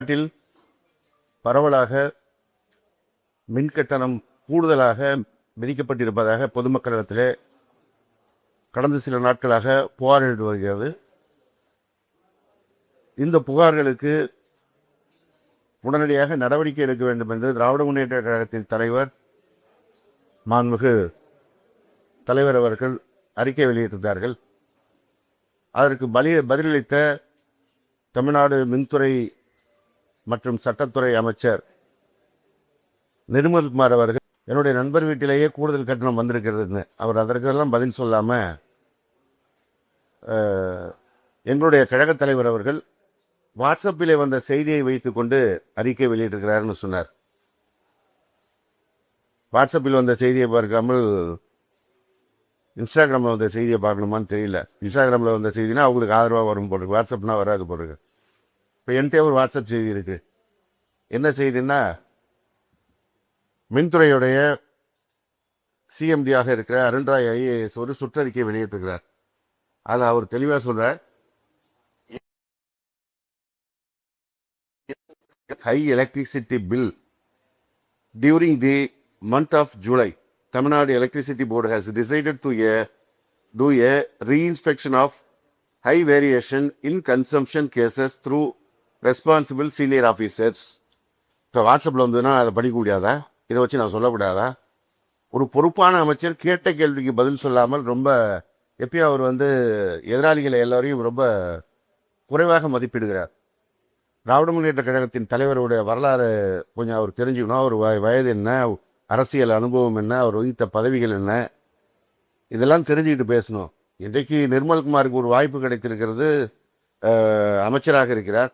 நாட்டில் பரவலாக மின்கட்டணம் கூடுதலாக விதிக்கப்பட்டிருப்பதாக பொதுமக்களிடத்திலே கடந்த சில நாட்களாக புகார் எழுதி வருகிறது. இந்த புகார்களுக்கு உடனடியாக நடவடிக்கை எடுக்க வேண்டும் என்று திராவிட முன்னேற்ற கழகத்தின் தலைவர் மாண்புமிகு தலைவர் அவர்கள் அறிக்கை வெளியிட்டிருந்தார்கள். அதற்கு பதிலளித்த தமிழ்நாடு மின்துறை மற்றும் சட்டத்துறை அமைச்சர் நிர்மல்குமார் அவர்கள், என்னுடைய நண்பர் வீட்டிலேயே கூடுதல் கட்டணம் வந்திருக்கிறதுன்னு அவர் அதற்கெல்லாம் பதில் சொல்லாம எங்களுடைய கழக தலைவர் அவர்கள் வாட்ஸ்அப்பிலே வந்த செய்தியை வைத்துக் கொண்டு அறிக்கை வெளியிட்டிருக்கிறார்னு சொன்னார். வாட்ஸ்அப்பில் வந்த செய்தியை பார்க்காமல் இன்ஸ்டாகிராமில் வந்த செய்தியை பார்க்கணுமான்னு தெரியல. இன்ஸ்டாகிராமில் வந்த செய்தினா அவங்களுக்கு ஆதரவாக வரும் போட்டிருக்கு, வாட்ஸ்அப்னா வராது போட்டிருக்கு. இப்போ என்கிட்ட ஒரு வாட்ஸ்அப் செய்தி இருக்கு. என்ன செய்தின்னா, மின்துறையுடைய சிஎம்டியாக இருக்கிற அருண்ராய் ஐஏஎஸ் ஒரு சுற்றறிக்கை வெளியிட்டிருக்கிறார். அதில் அவர் தெளிவாக சொல்றார், high electricity bill during the month of July. Tamil Nadu Electricity Board has decided to do a re-inspection of high variation in consumption cases through responsible senior officers. இப்போ வாட்ஸ்அப்பில் வந்ததுன்னா அதை படிக்க முடியாதா? இதை வச்சு நான் சொல்லக்கூடாதா? ஒரு பொறுப்பான அமைச்சர் கேட்ட கேள்விக்கு பதில் சொல்லாமல் ரொம்ப எப்பயும் அவர் எதிராளிகளை எல்லாரையும் ரொம்ப குறைவாக மதிப்பிடுகிறார். திராவிட முன்னேற்ற கழகத்தின் தலைவருடைய வரலாறு கொஞ்சம் அவர் தெரிஞ்சுக்கணும். அவர் வயது என்ன, அரசியல் அனுபவம் என்ன, அவர் வகித்த பதவிகள் என்ன, இதெல்லாம் தெரிஞ்சுக்கிட்டு பேசணும். இன்றைக்கு நிர்மல்குமாருக்கு ஒரு வாய்ப்பு கிடைத்திருக்கிறது, அமைச்சராக இருக்கிறார்,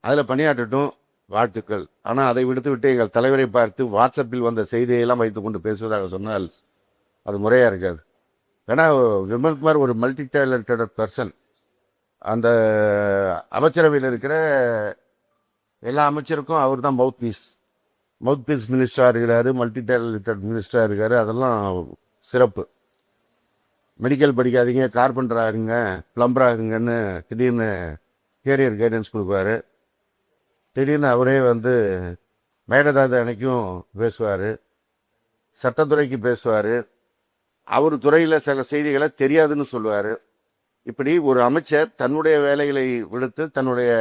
அதில் பணியாற்றட்டும், வாழ்த்துக்கள். ஆனால் அதை விடுத்துவிட்டு எங்கள் தலைவரை பார்த்து வாட்ஸ்அப்பில் வந்த செய்தியெல்லாம் வைத்து கொண்டு பேசுவதாக சொன்னால் அது முறையாக இருக்காது. ஏன்னா நிர்மல்குமார் ஒரு மல்டி டேலண்டட் பர்சன். அந்த அமைச்சரவையில் இருக்கிற எல்லா அமைச்சருக்கும் அவர் தான் மவுத் பீஸ் மினிஸ்டராக இருக்கிறாரு, மல்டி டேலண்டட் மினிஸ்டராக இருக்காரு. அதெல்லாம் சிறப்பு. மெடிக்கல் படிக்காதீங்க, கார்பெண்டர் ஆகுங்க, பிளம்பர் ஆகுங்கன்னு திடீர்னு கேரியர் கைடன்ஸ் கொடுப்பாரு. திடீர்னு அவரே மேகதாது அணைக்கும் பேசுவார், சட்டத்துறைக்கு பேசுவார், அவர் துறையில் சில செய்திகளை தெரியாதுன்னு சொல்லுவார். இப்படி ஒரு அமைச்சர் தன்னுடைய வேலைகளை விடுத்து தன்னுடைய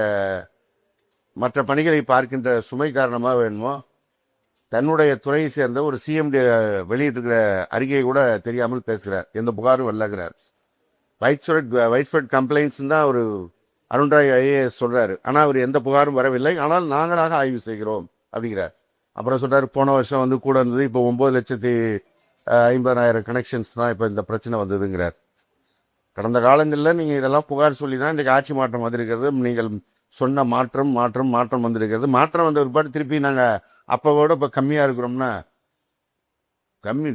மற்ற பணிகளை பார்க்கின்ற சுமை காரணமாக வேணுமோ தன்னுடைய துறையை சேர்ந்த ஒரு சிஎம்டி வெளியிட்டிருக்கிற அறிக்கையை கூட தெரியாமல் பேசுகிறார். எந்த புகாரும் வரலங்கிறார். வைட்ஸ்ஃபீல்ட் கம்ப்ளைண்ட்ஸ் தான் அவர் அருண்ராய் ஐஏஎஸ் சொல்றாரு. ஆனால் அவர் எந்த புகாரும் வரவில்லை, ஆனால் நாங்களாக ஆய்வு செய்கிறோம் அப்படிங்கிறார். அப்புறம் சொல்றாரு, போன வருஷம் கூட இருந்தது, இப்போ 9,50,000 கனெக்ஷன்ஸ் தான் இப்போ இந்த பிரச்சனை வந்ததுங்கிறார். கடந்த காலங்களில் நீங்கள் இதெல்லாம் புகார் சொல்லி தான் இன்றைக்கு ஆட்சி மாற்றம் வந்திருக்கிறது. நீங்கள் சொன்ன மாற்றம் வந்திருக்கிறது. மாற்றம் வந்த ஒரு பாட்டு திருப்பி நாங்கள் அப்போவோட இப்போ கம்மியாக இருக்கிறோம்னா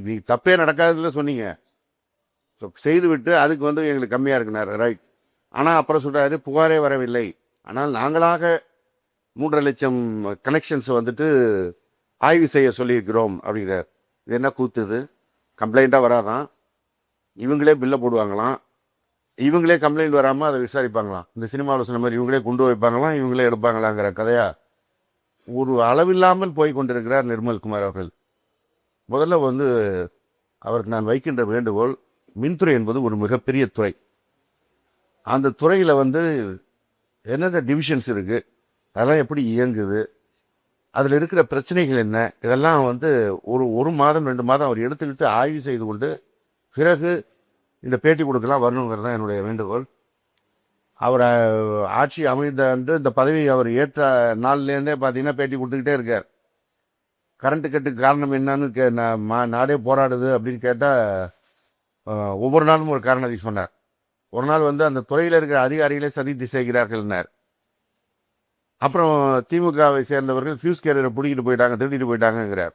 நீ தப்பே நடக்காததுல சொன்னீங்க, செய்து விட்டு அதுக்கு எங்களுக்கு கம்மியாக இருக்குனார், ரைட். ஆனால் அப்புறம் சொல்கிறாரு, புகாரே வரவில்லை, ஆனால் நாங்களாக 3.5 லட்சம் கனெக்ஷன்ஸ் ஆய்வு செய்ய சொல்லியிருக்கிறோம் அப்படிங்கிறார். இது என்ன கூத்துது? கம்ப்ளைண்ட்டாக வராதான், இவங்களே பில்லை போடுவாங்களாம், இவங்களே கம்ப்ளைண்ட் வராமல் அதை விசாரிப்பாங்களாம். இந்த சினிமாவில் சொன்ன மாதிரி இவங்களே கொண்டு வைப்பாங்களாம், இவங்களே எடுப்பாங்களாங்கிற கதையா ஒரு அளவில்லாமல் போய் கொண்டிருக்கிறார் நிர்மல்குமார் அவர்கள். முதல்ல அவருக்கு நான் வைக்கின்ற வேண்டுகோள், மின்துறை என்பது ஒரு மிகப்பெரிய துறை. அந்த துறையில் என்னென்ன டிவிஷன்ஸ் இருக்குது, அதெல்லாம் எப்படி இயங்குது, அதில் இருக்கிற பிரச்சனைகள் என்ன, இதெல்லாம் ஒரு மாதம் 2 மாதம் அவர் எடுத்துக்கிட்டு ஆய்வு செய்து கொண்டு பிறகு இந்த பேட்டி கொடுக்கலாம் வரணுங்கிறது தான் என்னுடைய வேண்டுகோள். அவர் ஆட்சி அமைந்த அன்று இந்த பதவி அவர் ஏற்ற நாள்லேருந்தே பார்த்தீங்கன்னா பேட்டி கொடுத்துக்கிட்டே இருக்கார். கரண்ட்டு கட்டுக்கு காரணம் என்னன்னு நாடே போராடுது அப்படின்னு கேட்டால் ஒவ்வொரு நாளும் ஒரு காரணத்தை சொன்னார். ஒரு நாள் அந்த துறையில் இருக்கிற அதிகாரிகளே சதித்து செய்கிறார்கள்னார். அப்புறம் திமுகவை சேர்ந்தவர்கள் ஃபியூஸ் கேரியரை பிடிக்கிட்டு போயிட்டாங்க, திருடிட்டு போயிட்டாங்கிறார்.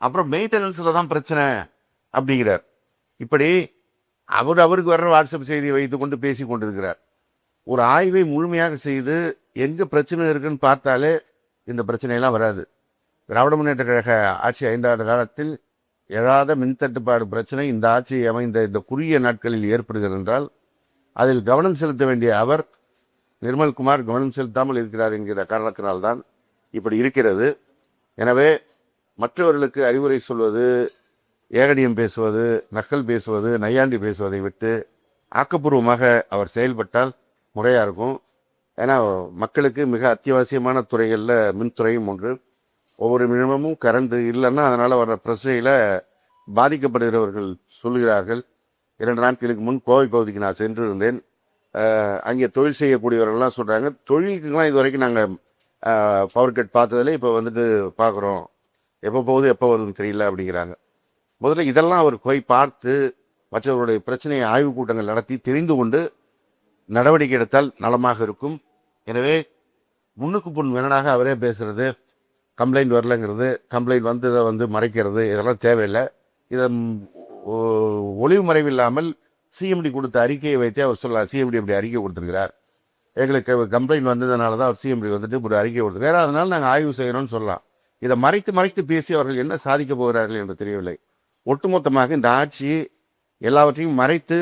அப்புறம் மெயின்டெனன்ஸில் தான் பிரச்சனை அப்படிங்கிறார். இப்படி அவருக்கு வர்ற வாட்ஸ்அப் செய்தியை வைத்து கொண்டு பேசி கொண்டிருக்கிறார். ஒரு ஆய்வை முழுமையாக செய்து எங்கே பிரச்சனை இருக்குன்னு பார்த்தாலே இந்த பிரச்சனையெல்லாம் வராது. திராவிட முன்னேற்ற கழக ஆட்சி 5 ஆண்டு காலத்தில் எழாத மின்தட்டுப்பாடு பிரச்சனை இந்த ஆட்சி அமைந்த இந்த குறுகிய நாட்களில் ஏற்படுகிறது என்றால் அதில் கவனம் செலுத்த வேண்டிய அவர் நிர்மல்குமார் கவனம் செலுத்தாமல் இருக்கிறார் என்கிற காரணத்தினால்தான் இப்படி இருக்கிறது. எனவே மற்றவர்களுக்கு அறிவுரை சொல்வது, ஏகடியம் பேசுவது, நக்கல் பேசுவது, நையாண்டி பேசுவதை விட்டு ஆக்கப்பூர்வமாக அவர் செயல்பட்டால் முறையாக இருக்கும். ஏன்னா மக்களுக்கு மிக அத்தியாவசியமான துறைகளில் மின்துறையும் ஒன்று. ஒவ்வொரு நிமிடமும் கரண்ட் இல்லைன்னா அதனால் வர்ற பிரச்சனையில் பாதிக்கப்படுகிறவர்கள் சொல்கிறார்கள். 2 நாட்களுக்கு முன் கோவை பகுதிக்கு நான் சென்று இருந்தேன். அங்கே தொழில் செய்யக்கூடியவர்கள்லாம் சொல்கிறாங்க, தொழிலுக்குலாம் இது வரைக்கும் நாங்கள் பவர் கட் பார்த்ததில்லை, இப்போ வந்துட்டு பார்க்குறோம், எப்போ போகுது எப்போ வருதுன்னு தெரியல அப்படிங்கிறாங்க. முதல்ல இதெல்லாம் அவர் போய் பார்த்து மற்றவருடைய பிரச்சனையை ஆய்வு கூட்டங்கள் நடத்தி தெரிந்து கொண்டு நடவடிக்கை எடுத்தால் நலமாக இருக்கும். எனவே முன்னுக்கு முன் வேணாக அவரே பேசுறது, கம்ப்ளைண்ட் வரலங்கிறது, கம்ப்ளைண்ட் வந்து இதை வந்து மறைக்கிறது, இதெல்லாம் தேவையில்லை. இதை ஒளிவு மறைவில்லாமல் சிஎம்டி கொடுத்த அறிக்கையை வைத்தே அவர் சொல்லலாம். சிஎம்டி இப்படி அறிக்கை கொடுத்துருக்கிறார், எங்களுக்கு கம்ப்ளைண்ட் வந்ததுனால தான் அவர் சிஎம்டி வந்துட்டு இப்படி அறிக்கை கொடுத்துருக்காரு, அதனால நாங்கள் ஆய்வு செய்யணும்னு சொல்லலாம். இதை மறைத்து பேசி அவர்கள் என்ன சாதிக்க போகிறார்கள் என்று தெரியவில்லை. ஒட்டுமொத்தமாக இந்த ஆட்சி எல்லாவற்றையும் மறைத்து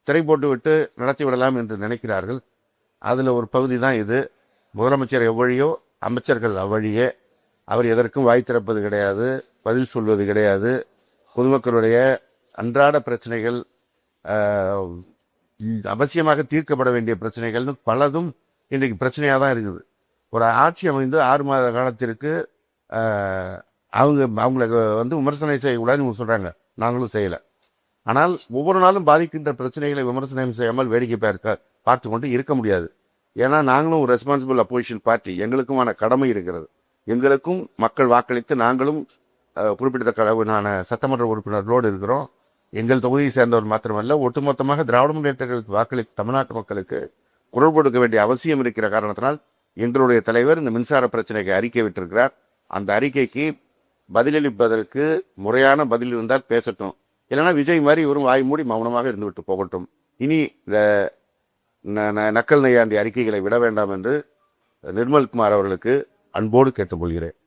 திரை போட்டு விட்டு நடத்தி விடலாம் என்று நினைக்கிறார்கள். அதில் ஒரு பகுதி தான் இது. முதலமைச்சர் எவ்வழியோ அமைச்சர்கள் அவ்வழியே. அவர் எதற்கும் வாய் திறப்பது கிடையாது, பதில் சொல்வது கிடையாது. பொதுமக்களுடைய அன்றாட பிரச்சனைகள், அவசியமாக தீர்க்கப்பட வேண்டிய பிரச்சனைகள்னு பலதும் இன்றைக்கு பிரச்சனையாக தான் இருக்குது. ஒரு ஆட்சி அமைந்து 6 மாத காலத்திற்கு அவங்கள வந்து விமர்சனம் செய்யக்கூடாதுன்னு சொல்கிறாங்க, நாங்களும் செய்யலை. ஆனால் ஒவ்வொரு நாளும் பாதிக்கின்ற பிரச்சனைகளை விமர்சனம் செய்யாமல் வேடிக்கை பார்த்து கொண்டு இருக்க முடியாது. ஏன்னா நாங்களும் ஒரு ரெஸ்பான்சிபிள் அப்போசிஷன் பார்ட்டி, எங்களுக்குமான கடமை இருக்கிறது. எங்களுக்கும் மக்கள் வாக்களித்து நாங்களும் குறிப்பிடத்தக்க அளவிலான சட்டமன்ற உறுப்பினர்களோடு இருக்கிறோம். எங்கள் தொகுதியை சேர்ந்தவர் மாத்திரமல்ல, ஒட்டுமொத்தமாக திராவிட முன்னேற்ற கழகத்துக்கு வாக்களித்து தமிழ்நாட்டு மக்களுக்கு குரல் கொடுக்க வேண்டிய அவசியம் இருக்கிற காரணத்தினால் எங்களுடைய தலைவர் இந்த மின்சார பிரச்சனைக்கு அறிக்கை விட்டிருக்கிறார். அந்த அறிக்கைக்கு பதிலளிப்பதற்கு முறையான பதில் இருந்தால் பேசட்டும், இல்லைன்னா விஜய் மாதிரி இவரும் வாய் மூடி மௌனமாக இருந்துவிட்டு போகட்டும். இனி இந்த நக்கல் நையாண்டி அறிக்கைகளை விட வேண்டாம் என்று நிர்மல்குமார் அவர்களுக்கு அன்போடு கேட்டுக்கொள்கிறேன்.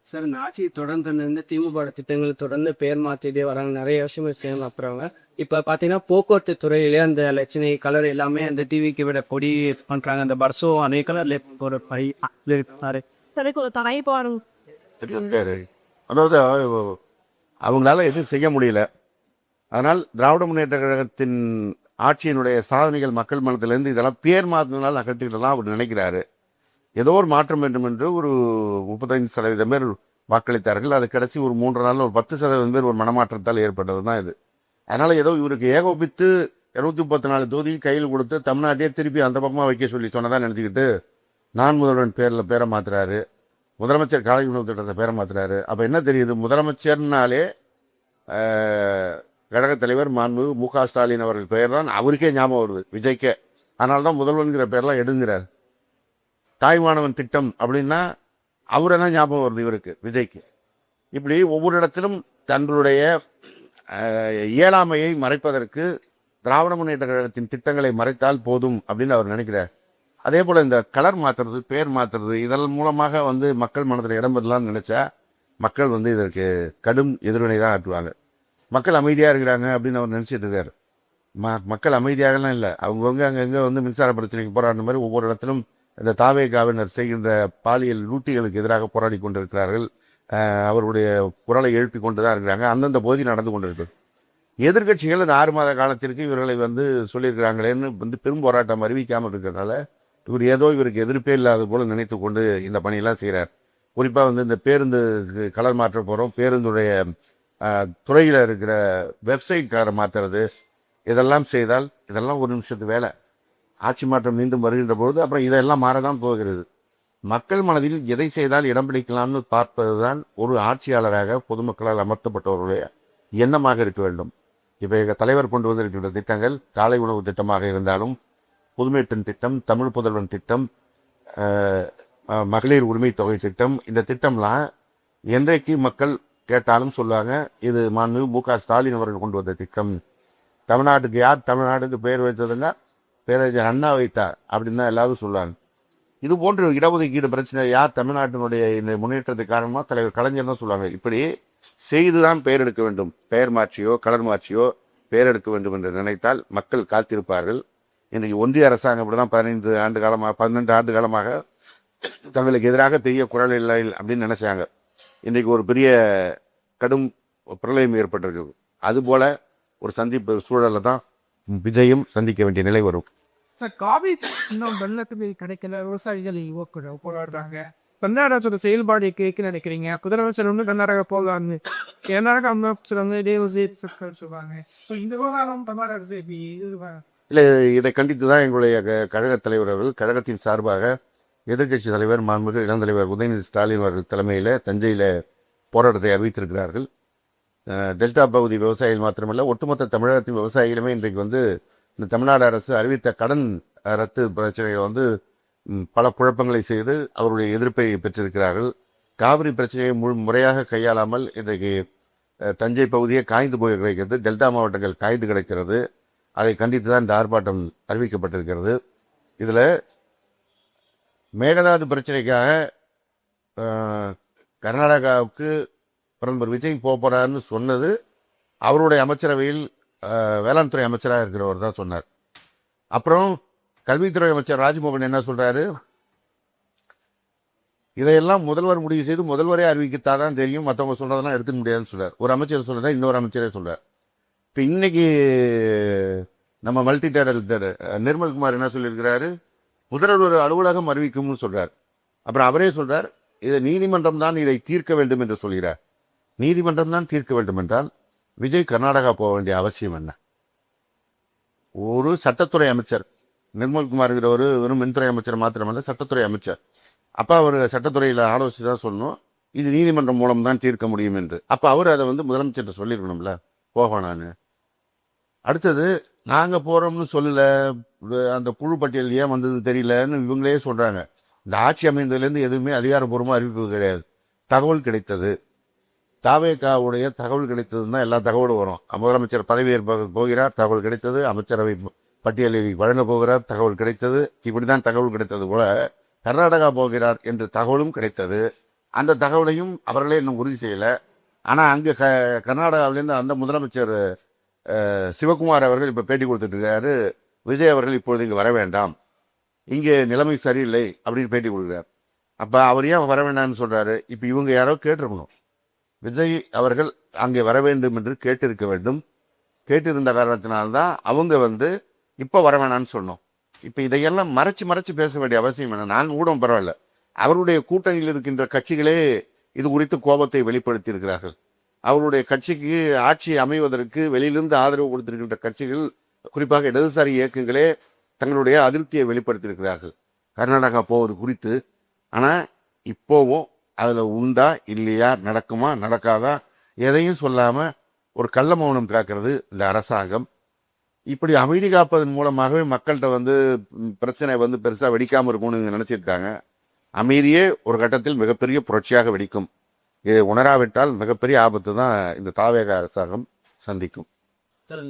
சார், இந்த ஆட்சி தொடர்ந்து திமுக திட்டங்கள் தொடர்ந்து பெயர் மாற்றிட்டே வராங்க, நிறைய விஷயங்கள் செய்யணும். அப்புறம் இப்போ பார்த்தீங்கன்னா போக்குவரத்து துறையிலே அந்த லட்சணை கலர் எல்லாமே அந்த டிவிக்கு விட பொடி பண்ணுறாங்க. அந்த பர்ஸும் அதே கலர்ல ஒரு அதாவது அவங்களால எதுவும் செய்ய முடியல. அதனால் திராவிட முன்னேற்ற கழகத்தின் ஆட்சியினுடைய சாதனைகள் மக்கள் மனத்திலிருந்து இதெல்லாம் பேர் மாற்றினால் அகற்றிடலாம் அவர் நினைக்கிறாரு. ஏதோ ஒரு மாற்றம் வேண்டும் என்று ஒரு 35% பேர் வாக்களித்தார்கள். அது கடைசி ஒரு 3 நாளில் ஒரு 10% பேர் ஒரு மனமாற்றத்தால் ஏற்பட்டது தான் இது. அதனால் ஏதோ இவருக்கு ஏகோபித்து 234 தொகுதியில் கையில் கொடுத்து தமிழ்நாட்டையே திருப்பி அந்த பக்கமாக வைக்க சொல்லி சொன்னதான் நினச்சிக்கிட்டு நான் முதல்வன் பேரை மாற்றுறாரு, முதலமைச்சர் காலை உணவு திட்டத்தை பேரை மாற்றுறாரு. அப்போ என்ன தெரியுது, முதலமைச்சர்னாலே கழகத் தலைவர் மாண்பு மு.க. ஸ்டாலின் அவர்கள் பெயர் தான் அவருக்கே ஞாபகம் வருது, விஜய்க்கே. அதனால தான் முதல்வன்கிற பேர்லாம் எடுங்கிறார். தாய்மானவன் திட்டம் அப்படின்னா அவரை தான் ஞாபகம் வருது இவருக்கு, விஜய்க்கு. இப்படி ஒவ்வொரு இடத்திலும் தங்களுடைய இயலாமையை மறைப்பதற்கு திராவிட முன்னேற்ற கழகத்தின் திட்டங்களை மறைத்தால் போதும் அப்படின்னு அவர் நினைக்கிறார். அதே போல் இந்த கலர் மாற்றுறது, பேர் மாற்றுறது, இதன் மூலமாக வந்து மக்கள் மனதில் இடம் பெறலாம்னு நினச்சா மக்கள் வந்து இதற்கு கடும் எதிர்வினை தான் ஆற்றுவாங்க. மக்கள் அமைதியாக இருக்கிறாங்க அப்படின்னு அவர் நினச்சிட்டு இருக்காரு. மக்கள் அமைதியாகலாம் இல்லை, அவங்கவுங்க அங்கங்கே வந்து மின்சார பிரச்சனைக்கு போராடின மாதிரி ஒவ்வொரு இடத்திலும் இந்த தாவேகாவினர் செய்கின்ற பாலியல் லூட்டிகளுக்கு எதிராக போராடி கொண்டிருக்கிறார்கள். அவருடைய குரலை எழுப்பி கொண்டு தான் இருக்கிறாங்க. அந்தந்த பகுதி நடந்து கொண்டிருக்கு. எதிர்கட்சிகள் இந்த 6 மாத காலத்திற்கு இவர்களை வந்து சொல்லியிருக்கிறாங்களேன்னு வந்து பெரும் போராட்டம் அறிவிக்காமல் இருக்கிறதுனால இவர் ஏதோ இவருக்கு எதிர்ப்பே இல்லாத போல நினைத்து கொண்டு இந்த பணியெல்லாம் செய்கிறார். குறிப்பாக வந்து இந்த பேருந்து கலர் மாற்ற போகிறோம், பேருந்துடைய துறையில் இருக்கிற வெப்சைட் கலரை மாற்றுறது, இதெல்லாம் செய்தால் இதெல்லாம் ஒரு நிமிஷத்து வேலை. ஆட்சி மாற்றம் மீண்டும் வருகின்ற பொழுது அப்புறம் இதெல்லாம் மாறதான் போகிறது. மக்கள் மனதில் எதை செய்தால் இடம் பிடிக்கலாம்னு பார்ப்பதுதான் ஒரு ஆட்சியாளராக பொதுமக்களால் அமர்த்தப்பட்டவருடைய எண்ணமாக இருக்க வேண்டும். இப்போ எங்கள் தலைவர் கொண்டு வந்திருக்கின்ற திட்டங்கள் காலை உணவு திட்டமாக இருந்தாலும், புதுமைப்பெண் திட்டம், தமிழ் புதல்வன் திட்டம், மகளிர் உரிமை தொகை திட்டம், இந்த திட்டம்லாம் என்றைக்கு மக்கள் கேட்டாலும் சொல்லுவாங்க, இது மாண்பு மு.க. ஸ்டாலின் அவர்கள் கொண்டு வந்த திட்டம். தமிழ்நாட்டுக்கு யார் தமிழ்நாட்டுக்கு பெயர் வைத்ததுன்னா பேரறிஞர் அண்ணா வைத்தார் அப்படின்னு தான் எல்லாரும் சொல்லுவாங்க. இது போன்ற இடஒதுக்கீடு பிரச்சனை யார் தமிழ்நாட்டினுடைய இந்த முன்னேற்றத்துக்கு காரணமாக தலைவர் கலைஞர் தான் சொல்லுவாங்க. இப்படி செய்துதான் பெயர் எடுக்க வேண்டும். பெயர் மாற்றியோ கலர் மாற்றியோ பெயரெடுக்க வேண்டும் என்று நினைத்தால் மக்கள் காத்திருப்பார்கள். இன்றைக்கு ஒன்றிய அரசாங்கம் அப்படிதான் 12 ஆண்டு காலமாக தங்களுக்கு எதிராக பெரிய குரல் இல்லை அப்படின்னு நினைச்சாங்க. இன்றைக்கு ஒரு பெரிய கடும் பிரளயம் ஏற்பட்டிருக்குது. அதுபோல ஒரு சந்திப்பு சூழலை தான் விஜயும் சந்திக்க வேண்டிய நிலை வரும். சார், காவி இன்னும் வெள்ளத்துக்கு கிடைக்கல, விவசாயிகள் போராடுறாங்க. கர்நாடகத்தோட செயல்பாடு கேட்க நினைக்கிறீங்க? முதலமைச்சர் வந்து கர்நாடகா போகலான்னு கர்நாடக அமைச்சர் வந்து இதே சொல்லுவாங்க. ஸோ இந்த விவகாரம் கர்நாடக அரசு எப்படி இல்லை, இதை கண்டித்து தான் எங்களுடைய கழக தலைவர் அவர்கள் கழகத்தின் சார்பாக எதிர்க்கட்சி தலைவர் மாண்புமிகு இளந்தலைவர் உதயநிதி ஸ்டாலின் அவர்கள் தலைமையில் தஞ்சையில் போராட்டத்தை அறிவித்திருக்கிறார்கள். டெல்டா பகுதி விவசாயிகள் மாத்திரமல்ல, ஒட்டுமொத்த தமிழகத்தின் விவசாயிகளுமே இன்றைக்கு வந்து இந்த தமிழ்நாடு அரசு அறிவித்த கடன் ரத்து பிரச்சனைகள் வந்து பல குழப்பங்களை செய்து அவருடைய எதிர்ப்பை பெற்றிருக்கிறார்கள். காவிரி பிரச்சனையை முறையாக கையாளாமல் இன்றைக்கு தஞ்சை பகுதியே காய்ந்து போய் கிடைக்கிறது, டெல்டா மாவட்டங்கள் காய்ந்து கிடக்கிறது. அதை கண்டித்து தான் இந்த ஆர்ப்பாட்டம் அறிவிக்கப்பட்டிருக்கிறது. இதில் மேகதாது பிரச்சனைக்காக கர்நாடகாவுக்கு பிரதமர் விஜய் போகிறாருன்னு சொன்னது அவருடைய அமைச்சரவையில் வேளாண் துறை அமைச்சராக இருக்கிறவர் தான் சொன்னார். அப்புறம் கல்வித்துறை அமைச்சர் ராஜ்மோகன் என்ன சொல்றாரு? இதையெல்லாம் முதல்வர் முடிவு செய்து முதல்வரே அறிவிக்கத்தான் தெரியும், மற்றவங்க சொல்றதெல்லாம் எடுத்துக்க முடியாதுன்னு சொல்றார். ஒரு அமைச்சர் சொல்றதா இன்னொரு அமைச்சரே சொல்றார். இப்போ இன்னைக்கு நம்ம மல்டி டேரக்டர் நிர்மல்குமார் என்ன சொல்லியிருக்கிறாரு? முதல்வர் அலுவலகம் அறிவிக்கும்னு சொல்றார். அப்புறம் அவரே சொல்றார், இதை நீதிமன்றம் தான் இதை தீர்க்க வேண்டும் என்று சொல்கிறார். நீதிமன்றம் தான் தீர்க்க வேண்டும் என்றால் விஜய் கர்நாடகா போக வேண்டிய அவசியம் என்ன? ஒரு சட்டத்துறை அமைச்சர் நிர்மல்குமார்ங்கிற ஒரு மின்துறை அமைச்சர் மாத்திரமல்ல, சட்டத்துறை அமைச்சர். அப்போ அவர் சட்டத்துறையில் ஆலோசித்து தான் சொல்லணும், இது நீதிமன்றம் மூலம் தான் தீர்க்க முடியும் என்று. அப்போ அவர் அதை வந்து முதலமைச்சர்கிட்ட சொல்லியிருக்கணும்ல, போகணான்னு. அடுத்தது, நாங்கள் போகிறோம்னு சொல்லலை, அந்த குழு பட்டியல் ஏன் வந்தது தெரியலன்னு இவங்களே சொல்கிறாங்க. இந்த ஆட்சி அமைந்ததுலேருந்து எதுவுமே அதிகாரப்பூர்வமாக அறிவிப்பு கிடையாது. தகவல் கிடைத்தது, தாவேகாவுடைய தகவல் கிடைத்ததுன்னு தான் எல்லா தகவலும் வரும். முதலமைச்சர் பதவியேற்ப போகிறார், தகவல் கிடைத்தது. அமைச்சரவை பட்டியலில் வழங்க போகிறார், தகவல் கிடைத்தது. இப்படி தான் தகவல் கிடைத்தது போல கர்நாடகா போகிறார் என்று தகவலும் கிடைத்தது. அந்த தகவலையும் அவர்களே இன்னும் உறுதி செய்யலை. ஆனால் அங்கே கர்நாடகாவிலேருந்து அந்த முதலமைச்சர் சிவகுமார் அவர்கள் இப்போ பேட்டி கொடுத்துட்டு இருக்காரு, விஜய் அவர்கள் இப்பொழுது இங்கே வர வேண்டாம், இங்கே நிலைமை சரியில்லை அப்படின்னு பேட்டி கொடுக்குறார். அப்போ அவர் ஏன் வர வேண்டாம்னு சொல்கிறாரு? இப்போ இவங்க யாரோ கேட்டிருக்கணும், விஜய் அவர்கள் அங்கே வர வேண்டும் என்று கேட்டிருக்க வேண்டும். கேட்டிருந்த காரணத்தினால்தான் அவங்க வந்து இப்போ வர வேணான்னு சொன்னோம். இப்போ இதையெல்லாம் மறைச்சு பேச வேண்டிய அவசியம் என்ன? நான் ஊடம் பரவாயில்ல, அவருடைய கூட்டணியில் இருக்கின்ற கட்சிகளே இது குறித்து கோபத்தை வெளிப்படுத்தி இருக்கிறார்கள். அவருடைய கட்சிக்கு ஆட்சி அமைவதற்கு வெளியிலிருந்து ஆதரவு கொடுத்திருக்கின்ற கட்சிகள், குறிப்பாக இடதுசாரி இயக்கங்களே தங்களுடைய அதிருப்தியை வெளிப்படுத்தியிருக்கிறார்கள் கர்நாடகா போவது குறித்து. ஆனால் இப்போவும் அதில் உண்டா இல்லையா, நடக்குமா நடக்காதா, எதையும் சொல்லாமல் ஒரு கள்ள மௌனம் காக்கிறது இந்த அரசாங்கம். இப்படி அமைதி காப்பதன் மூலமாகவே மக்கள்கிட்ட வந்து பிரச்சனை வந்து பெருசாக வெடிக்காமல் இருக்கும்னு நினச்சிருக்காங்க. அமைதியே ஒரு கட்டத்தில் மிகப்பெரிய புரட்சியாக வெடிக்கும். இதை உணராவிட்டால் மிகப்பெரிய ஆபத்து தான் இந்த தாவேக அரசாங்கம் சந்திக்கும். சார்,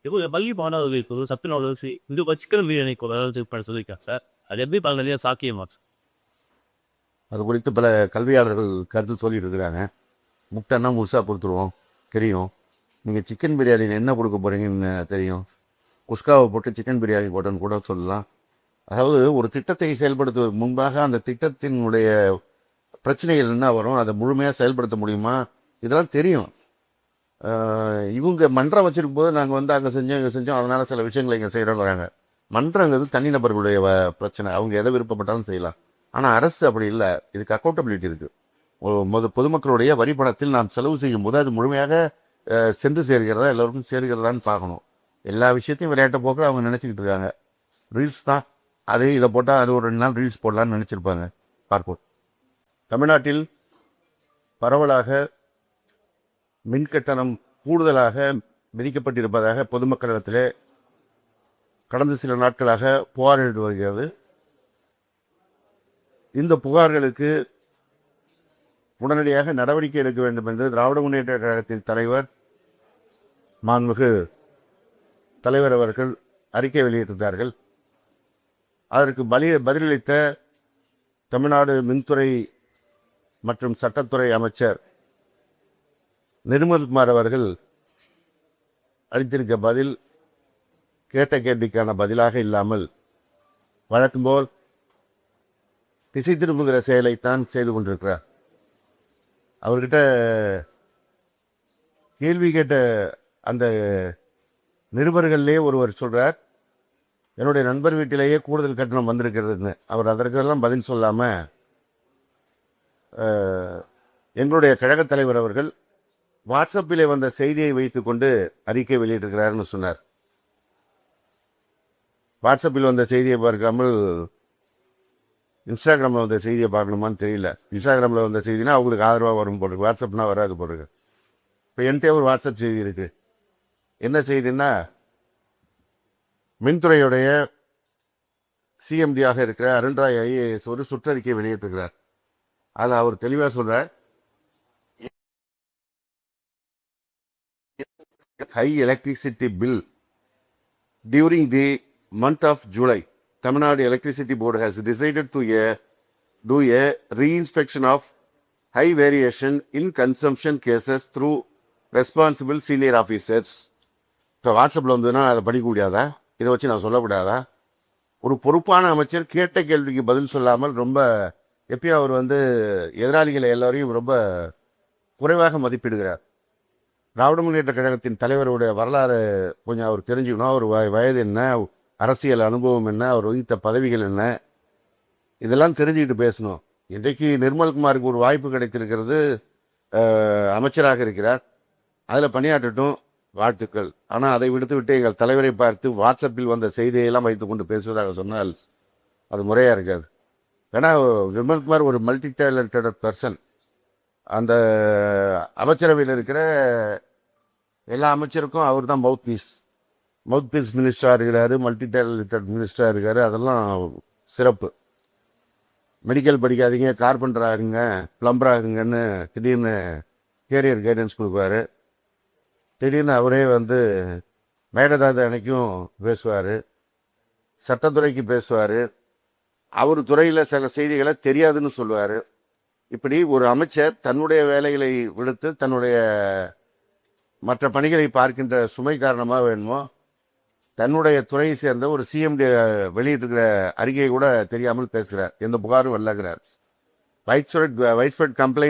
இப்போ பள்ளி மாணவர்களுக்கு ஒரு சத்து நோய் இந்த சிக்கன் பிரியாணிக்கு பண்ண சொல்லியிருக்காங்க. அது எப்படி பண்ணலையா சாக்கியமாச்சு? அது குறித்து பல கல்வியாளர்கள் கருத்து சொல்லிட்டு இருக்கிறாங்க. முட்டைன்னா முழுசாக கொடுத்துருவோம் தெரியும், நீங்கள் சிக்கன் பிரியாணி என்ன கொடுக்க போகிறீங்கன்னு தெரியும், குஸ்காவை போட்டு சிக்கன் பிரியாணி போட்டோன்னு கூட சொல்லலாம். அதாவது ஒரு திட்டத்தை செயல்படுத்துவதற்கு முன்பாக அந்த திட்டத்தினுடைய பிரச்சனைகள் என்ன வரும், அதை முழுமையாக செயல்படுத்த முடியுமா, இதெல்லாம் தெரியும். இவங்க மன்றம் வச்சிருக்கும் போது நாங்கள் வந்து அங்கே செஞ்சோம் இங்கே செஞ்சோம், அதனால் சில விஷயங்களை இங்கே செய்கிறோங்கிறாங்க. மன்றங்கிறது தனிநபர்களுடைய பிரச்சனை, அவங்க எதை விருப்பப்பட்டாலும் செய்யலாம். ஆனால் அரசு அப்படி இல்லை, இதுக்கு அக்கௌண்டபிலிட்டி இருக்குது. பொதுமக்களுடைய வரி பணத்தில் நாம் செலவு செய்யும் போது அது முழுமையாக சென்று சேர்கிறதா, எல்லோருக்கும் சேர்கிறதான்னு பார்க்கணும். எல்லா விஷயத்தையும் விளையாட்ட போக்க அவங்க நினச்சிக்கிட்டு இருக்காங்க. ரீல்ஸ் தான், அது இதை போட்டால் அது ஒரு 2 நாள் ரீல்ஸ் போடலான்னு நினச்சிருப்பாங்க. பார்ப்போம். தமிழ்நாட்டில் பரவலாக மின்கட்டணம் கூடுதலாக விதிக்கப்பட்டிருப்பதாக பொதுமக்களிடத்திலே கடந்த சில நாட்களாக புகார் எழுதி வருகிறது. இந்த புகார்களுக்கு உடனடியாக நடவடிக்கை எடுக்க வேண்டும் என்று திராவிட முன்னேற்ற கழகத்தின் தலைவர் மாண்புமிகு தலைவர் அவர்கள் அறிக்கை வெளியிட்டிருந்தார்கள். அதற்கு பதிலளித்த தமிழ்நாடு மின்துறை மற்றும் சட்டத்துறை அமைச்சர் நிர்மல்குமார் அவர்கள் அளித்திருக்க பதில் கேட்ட கேள்விக்கான பதிலாக இல்லாமல் வழக்கம்போல் திசை திரும்புகிற செயலைத்தான் செய்து கொண்டிருக்கிறார். அவர்கிட்ட கேள்வி கேட்ட அந்த நிருபர்கள்லேயே ஒருவர் சொல்றார், என்னுடைய நண்பர் வீட்டிலேயே கூடுதல் கட்டணம் வந்திருக்கிறதுன்னு. அவர் அதற்கெல்லாம் பதில் சொல்லாம எங்களுடைய கழகத் தலைவர் அவர்கள் வாட்ஸ்அப்பிலே வந்த செய்தியை வைத்துக்கொண்டு அறிக்கை வெளியிட்டிருக்கிறார்னு சொன்னார். வாட்ஸ்அப்பில் வந்த செய்தியை பார்க்காமல் இன்ஸ்டாகிராமில் வந்த செய்தியை பார்க்கணுமான்னு தெரியல. இன்ஸ்டாகிராமில் வந்த செய்தினா அவங்களுக்கு ஆதரவாக வரும் போட்டிருக்கு, வாட்ஸ்அப்னா வராது போட்டிருக்கு. இப்போ என்கிட்ட ஒரு வாட்ஸ்அப் செய்தி இருக்கு. என்ன செய்தின்னா, மின்துறையுடைய சிஎம்டியாக இருக்கிற அருண்ராய் ஐஏஎஸ் ஒரு சுற்றறிக்கை வெளியிட்டிருக்கிறார். அதில் அவர் தெளிவாக சொல்றார், high electricity bill during the month of July. Tamil Nadu Electricity Board has decided to do a re-inspection of high variation in consumption cases through responsible senior officers. இப்போ வாட்ஸ்அப்பில் வந்ததுன்னா அதை படிக்க முடியாதா? இதை வச்சு நான் சொல்லக்கூடாதா? ஒரு பொறுப்பான அமைச்சர் கேட்ட கேள்விக்கு பதில் சொல்லாமல் ரொம்ப எப்பயும் அவர் எதிராளிகளை எல்லாரையும் ரொம்ப குறைவாக மதிப்பிடுகிறார். திராவிட முன்னேற்ற கழகத்தின் தலைவருடைய வரலாறு கொஞ்சம் அவர் தெரிஞ்சுக்கணும். அவர் வயது என்ன, அரசியல் அனுபவம் என்ன, அவர் வகித்த பதவிகள் என்ன, இதெல்லாம் தெரிஞ்சுக்கிட்டு பேசணும். இன்றைக்கு நிர்மல்குமாருக்கு ஒரு வாய்ப்பு கிடைத்திருக்கிறது, அமைச்சராக இருக்கிறார், அதில் பணியாற்றட்டும், வாழ்த்துக்கள். ஆனால் அதை விடுத்துவிட்டு எங்கள் தலைவரை பார்த்து வாட்ஸ்அப்பில் வந்த செய்தியெல்லாம் வைத்துக்கொண்டு பேசுவதாக சொன்னால் அது முறையாக இருக்காது. ஏன்னா நிர்மல்குமார் ஒரு மல்டி டேலண்டட் பர்சன். அந்த அமைச்சரவையில் இருக்கிற எல்லா அமைச்சருக்கும் அவர் தான் மவுத் பீஸ் மினிஸ்டராக இருக்கிறாரு, மல்டி டேலண்டட் மினிஸ்டராக இருக்காரு. அதெல்லாம் சிறப்பு. மெடிக்கல் படிக்காதீங்க, கார்பெண்டர் ஆகுங்க, பிளம்பர் ஆகுங்கன்னு திடீர்னு கேரியர் கைடன்ஸ் கொடுப்பாரு. திடீர்னு அவரே மேகதாது அணைக்கும் பேசுவார், சட்டத்துறைக்கு பேசுவார், அவர் துறையில் சில செய்திகளை தெரியாதுன்னு சொல்லுவார். இப்படி ஒரு அமைச்சர் தன்னுடைய வேலைகளை விடுத்து தன்னுடைய மற்ற பணிகளை பார்க்கின்ற சுமை காரணமாக வேணுமோ தன்னுடைய துறையை சேர்ந்த ஒரு சிஎம்டி வெளியிட்டிருக்கிற அறிக்கையை கூட தெரியாமல் பேசுகிறார். எந்த புகாரும் வரலங்கிறார். வைட்ஸ்ஃபீல்ட் கம்ப்ளைண்ட்